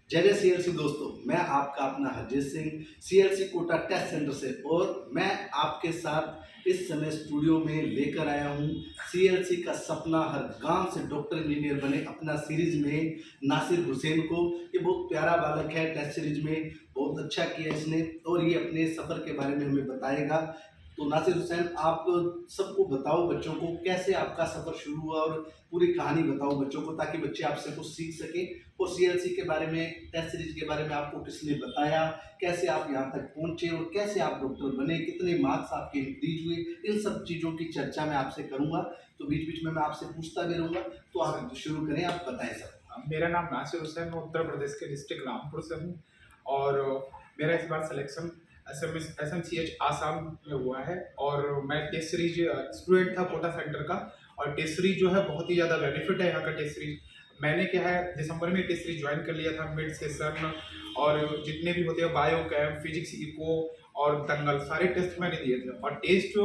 जय जय सीएलसी दोस्तों, मैं आपका अपना Harjeet Singh CLC Kota test centre से। और मैं आपके साथ इस समय स्टूडियो में लेकर आया हूं सीएलसी का सपना हर गांव से डॉक्टर इंजीनियर बने अपना सीरीज में नासिर हुसैन को। ये बहुत प्यारा बालक है, टेस्ट सीरीज में बहुत अच्छा किया इसने और ये अपने सफ़र के बारे में हमें बताएगा। तो नासिर हुसैन, आप सबको बताओ, बच्चों को कैसे आपका सफ़र शुरू हुआ और पूरी कहानी बताओ बच्चों को, ताकि बच्चे आपसे कुछ सीख सकें। और सीएलसी के बारे में, टेस्ट सीरीज के बारे में आपको किसने बताया, कैसे आप यहाँ तक पहुँचे और कैसे आप डॉक्टर बने, कितने मार्क्स आपके इंक्रीज हुए, इन सब चीज़ों की चर्चा मैं आपसे करूँगा। तो बीच बीच में मैं आपसे पूछता भी रहूँगा। तो आप शुरू करें, आप बताएं सर। मेरा नाम नासिर हुसैन, मैं उत्तर प्रदेश के डिस्ट्रिक्ट रामपुर से हूँ और मेरा इस बार सिलेक्शन SMCH आसाम में हुआ है। और मैं टेस्ट सीरीज स्टूडेंट था कोटा सेंटर का। और टेस्ट सीरीज जो है बहुत ही ज़्यादा बेनिफिट है यहाँ का। टेस्ट सीरीज मैंने क्या है दिसंबर में टेस्ट सीरीज ज्वाइन कर लिया था, मिड सेशन और जितने भी होते हैं बायो कैम, फिजिक्स, इको और दंगल, सारे टेस्ट मैंने दिए थे। और टेस्ट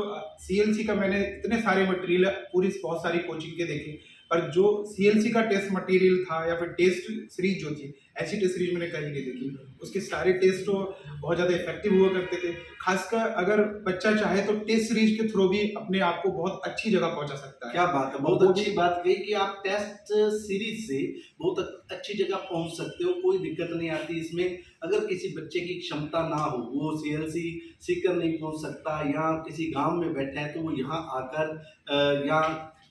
CLC का मैंने इतने सारे मटेरियल पूरी बहुत सारी कोचिंग के देखे, पर जो CLC का टेस्ट मटेरियल था या फिर टेस्ट सीरीज जो थी, ऐसी टेस्ट सीरीज मैंने कहीं नहीं देखी। उसके सारे टेस्ट तो बहुत ज़्यादा इफेक्टिव हुआ करते थे। खासकर अगर बच्चा चाहे तो टेस्ट सीरीज के थ्रू भी अपने आप को बहुत अच्छी जगह पहुंचा सकता है। क्या बात है, बहुत अच्छी बात कही कि आप टेस्ट सीरीज से बहुत अच्छी जगह पहुंच सकते हो, कोई दिक्कत नहीं आती इसमें। अगर किसी बच्चे की क्षमता ना हो, वो सीएलसी सीकर नहीं पहुंच सकता या किसी गांव में बैठा है, तो वो यहाँ आकर या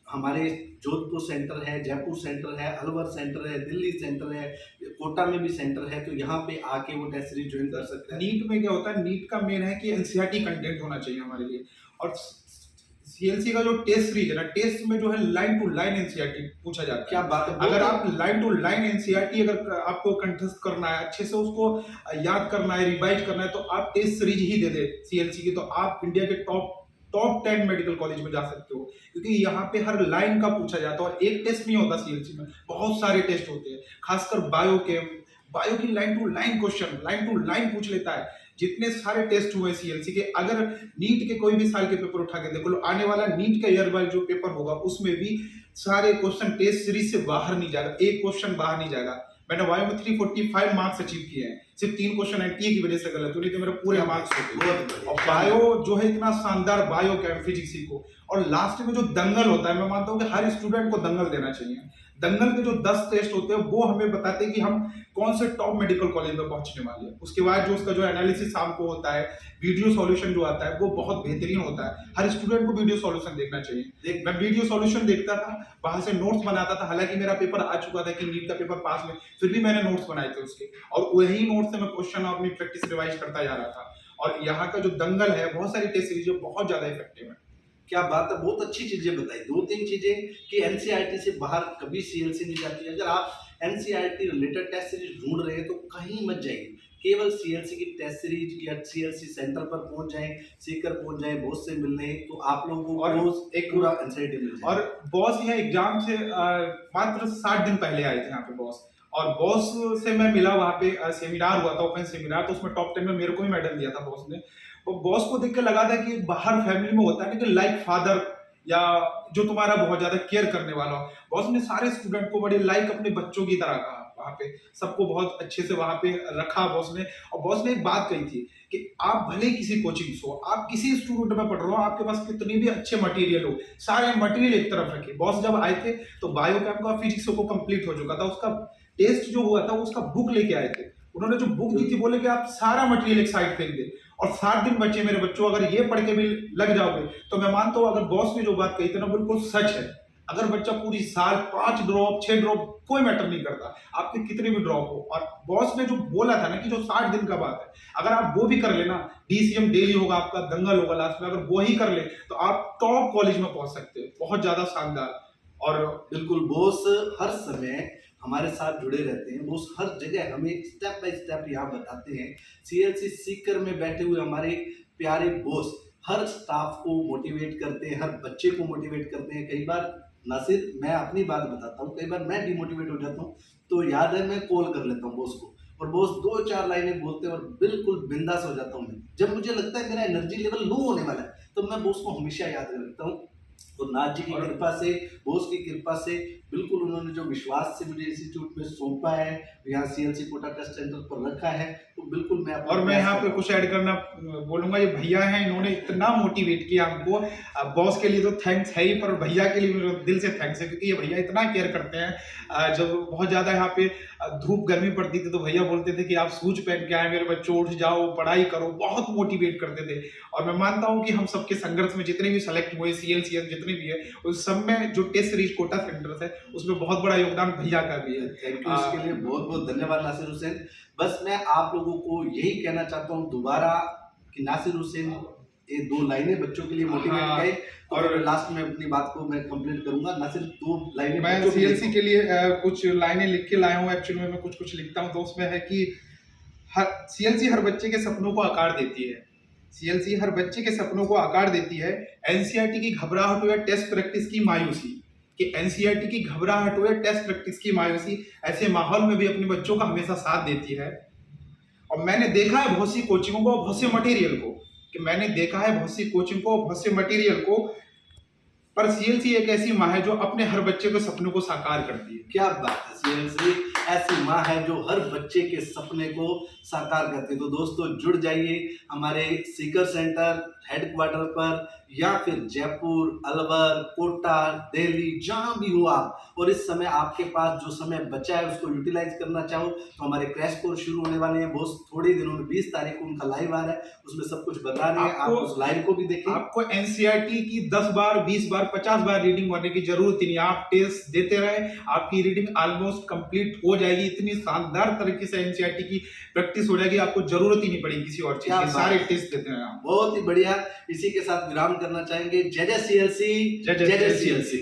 हमारे जोधपुर सेंटर है, जयपुर सेंटर है, अलवर सेंटर है, दिल्ली सेंटर है, कोटा में भी सेंटर है, तो यहाँ पे आके वो टेस्ट सीरीज ज्वाइन कर सकते हैं। नीट में क्या होता है, नीट का मेन है कि NCERT कंटेंट होना चाहिए हमारे लिए। और CLC का जो टेस्ट सीरीज है ना, टेस्ट में जो है लाइन टू लाइन NCERT पूछा जाता है। क्या बात है, अगर आप लाइन टू लाइन NCERT अगर आपको कंठस्थ करना है, अच्छे से उसको याद करना है, रिवाइज करना है, तो आप टेस्ट सीरीज ही दे दे CLC की, तो आप इंडिया के टॉप 10 मेडिकल कॉलेज में जा सकते हो। क्योंकि यहाँ पे हर लाइन का पूछा जाता है और एक टेस्ट नहीं होता CLC में, बहुत सारे टेस्ट होते हैं। खासकर बायो की line to line question, line to line पूछ लेता है। जितने सारे टेस्ट हुए CLC के, अगर नीट के कोई भी साल के पेपर उठा के देखो लो, आने वाला नीट का ईयर वाइज जो पेपर होगा उसमें भी सारे क्वेश्चन टेस्ट सीरीज से बाहर नहीं जाएगा, एक क्वेश्चन बाहर नहीं जाएगा। मैंने बायो में 345 मार्क्स अचीव किए हैं, सिर्फ 3 क्वेश्चन NTA की वजह से गलत हुई, नहीं तो मेरे पूरे मार्क्स होते। और बायो जो है इतना शानदार बायो कैम, फिजिक्स को, और लास्ट में जो दंगल होता है, मैं मानता हूँ कि हर स्टूडेंट को दंगल देना चाहिए। दंगल के जो 10 टेस्ट होते हैं वो हमें बताते हैं कि हम कौन से टॉप मेडिकल कॉलेज में पहुंचने वाले हैं। उसके बाद जो उसका जो एनालिसिस शाम को होता है, वीडियो सॉल्यूशन जो आता है वो बहुत बेहतरीन होता है। हर स्टूडेंट को वीडियो सॉल्यूशन देखना चाहिए। मैं वीडियो सॉल्यूशन देखता था, वहां से नोट्स बनाता था। हालांकि मेरा पेपर आ चुका था कि नीट का पेपर पास में, फिर भी मैंने नोट्स बनाए थे उसके, और वही नोट्स से मैं क्वेश्चन और अपनी प्रैक्टिस रिवाइज करता जा रहा था। और यहाँ का जो दंगल है, बहुत सारी टेस्ट सीरीज बहुत ज्यादा इफेक्टिव है। क्या बात है, बहुत अच्छी चीजें बताई। 2-3 चीजें कि एनसीईआरटी से बाहर कभी सीएलसी नहीं जाती। अगर आप एनसीईआरटी रिलेटेड टेस्ट सीरीज ढूंढ रहे हैं तो कहीं मत जाइए, केवल सीएलसी की टेस्ट सीरीज या सीएलसी सेंटर पर पहुंच जाएं, सीकर पहुंच जाएं, बॉस से मिलने, तो आप लोगों को रोज एक पूरा एनसीईआरटी मिल जाए। और बॉस यहाँ एग्जाम से मात्र 60 दिन पहले आए थे यहाँ पे बॉस, और बॉस से मैं मिला, वहाँ पे सेमिनार हुआ था, ओपन सेमिनार, तो उसमें टॉप 10 में मेरे को ही मेडल दिया था बॉस ने। तो बॉस को देख के लगा था कि बाहर फैमिली में होता है ना कि लाइक फादर, या जो तुम्हारा बहुत ज्यादा केयर करने वाला हो। बॉस ने सारे स्टूडेंट को बड़े लाइक अपने बच्चों की तरह कहा, वहाँ पे सबको बहुत अच्छे से वहाँ पे रखा बॉस ने। और बॉस ने एक बात कही थी कि आप भले किसी कोचिंग से हो, आप किसी इंस्टीट्यूट में पढ़ रहे हो, आपके पास कितनी भी अच्छे मटेरियल हो, सारे मटेरियल एक तरफ रखे। बॉस जब आए थे तो बायो कैम का फिजिक्स को कंप्लीट हो चुका था, उसका टेस्ट जो हुआ था उसका बुक लेके आए थे। उन्होंने जो बुक दी थी, बोले कि आप सारा मटेरियल एक साइड फेंक दे और 7 दिन बचे मेरे बच्चों, अगर ये पढ़ के भी लग जाओगे तो मैं मानता हूँ अगर बॉस ने जो बात कही थी ना, बिल्कुल सच है। अगर बच्चा पूरी साल 5 ड्रॉप 6 ड्रॉप, कोई मैटर नहीं करता आपके कितने भी ड्रॉप हो, और बॉस ने जो बोला था ना कि जो 60 दिन का बात है, अगर आप वो भी कर लेना, DCM डेली होगा आपका, दंगल होगा लास्ट में, अगर वो ही कर ले तो आप टॉप कॉलेज में पहुंच सकते हो। बहुत ज्यादा शानदार। और बिल्कुल, बॉस हर समय हमारे साथ जुड़े रहते हैं। बॉस हर जगह हमें स्टेप बाय स्टेप यहाँ बताते हैं। सीएलसी सीकर में बैठे हुए हमारे प्यारे बॉस हर स्टाफ को मोटिवेट करते हैं, हर बच्चे को मोटिवेट करते हैं। कई बार नासिर, मैं अपनी बात बताता हूँ, कई बार मैं डिमोटिवेट हो जाता हूँ, तो याद है मैं कॉल कर लेता हूँ बॉस को, और बॉस 2-4 लाइनें बोलते हैं और बिल्कुल बिंदास हो जाता हूँ मैं। जब मुझे लगता है मेरा एनर्जी लेवल लो होने वाला है, तो मैं बॉस को हमेशा याद रखता हूँ। तो नाथ जी की कृपा से, बॉस की कृपा से बिल्कुल उन्होंने जो विश्वास से मुझे इंस्टीट्यूट में सौंपा है, यहाँ सीएलसी कोटा टेस्ट सेंटर पर रखा है, तो बिल्कुल मैं अपना और मैं प्रयास यहाँ पे करूँगा। कुछ ऐड करना बोलूंगा, ये भैया हैं, इन्होंने इतना मोटिवेट किया हमको। बॉस के लिए तो थैंक्स है ही, पर भैया के लिए मेरे दिल से थैंक्स है, क्योंकि ये भैया इतना केयर करते हैं। जब बहुत ज़्यादा यहाँ पे धूप गर्मी पड़ती थी तो भैया बोलते थे कि आप शूज पहन के आए मेरे बच्चों, उठ जाओ पढ़ाई करो, बहुत मोटिवेट करते थे। और मैं मानता हूँ कि हम सबके संघर्ष में जितने भी सेलेक्ट हुए सीएलसीएस जितने भी है, उस सब में जो टेस्ट सीरीज कोटा सेंटर्स है उसमें बहुत बड़ा योगदान भैया का भी है। थैंक यू, इसके लिए बहुत बहुत धन्यवाद नासिर हुसैन। बस मैं आप लोगों को यही कहना चाहता हूँ दोबारा कि नासिर हुसैन ये 2 लाइनें बच्चों के लिए मोटिवेट हाँ, करें, और लास्ट में अपनी बात को मैं कंप्लीट करूंगा। नासिर 2 लाइनें मैं बच्चों के लिए सीएलसी के लिए कुछ लाइनें लिख के लाया हूँ। एक्चुअली में मैं कुछ कुछ लिखता हूँ, तो उसमें है कि हर सीएलसी हर बच्चे के सपनों को आकार देती है। सीएलसी हर बच्चे के सपनों को आकार देती है। एनसीईआरटी की घबराहट हो या टेस्ट प्रैक्टिस की मायूसी, कि एनसीईआरटी की घबराहट हो या टेस्ट प्रैक्टिस की मायूसी ऐसे माहौल में भी अपने बच्चों का हमेशा साथ देती है। और मैंने देखा है बहुत सी कोचिंगों को, बहुत से मटेरियल को, कि मैंने देखा है बहुत सी कोचिंग को, बहुत से मटेरियल को, पर सीएलसी एक ऐसी माँ है जो अपने हर बच्चे के सपनों को साकार करती है। क्या बात है, सीएलसी ऐसी माँ है जो हर बच्चे के सपने को साकार करती है। तो दोस्तों जुड़ जाइए हमारे सीकर सेंटर हेडक्वार्टर पर, या फिर जयपुर, अलवर, कोटा, दिल्ली, जहां भी हो आप, और इस समय आपके पास जो समय बचा है उसको यूटिलाइज करना चाहो तो हमारे क्रैश कोर्स शुरू होने वाले हैं बहुत थोड़े दिनों में। 20 तारीख को उनका लाइव आ रहा है, उसमें सब कुछ बता रहे हैं, आप उस लाइव को भी देखें। आपको एनसीईआरटी की 10 बार, 20 बार, 50 बार रीडिंग करने की जरूरत ही नहीं। आप टेस्ट देते रहे, आपकी रीडिंग ऑलमोस्ट कंप्लीट हो जाएगी। इतनी शानदार तरीके से एनसीईआरटी की प्रैक्टिस हो जाएगी, आपको जरूरत ही नहीं पड़ेगी किसी और चीज की। सारे टेस्ट देते रहे आप। बहुत ही बढ़िया। इसी के साथ विराम करना चाहेंगे। जय जय सीएलसी, जय जय जय सीएलसी।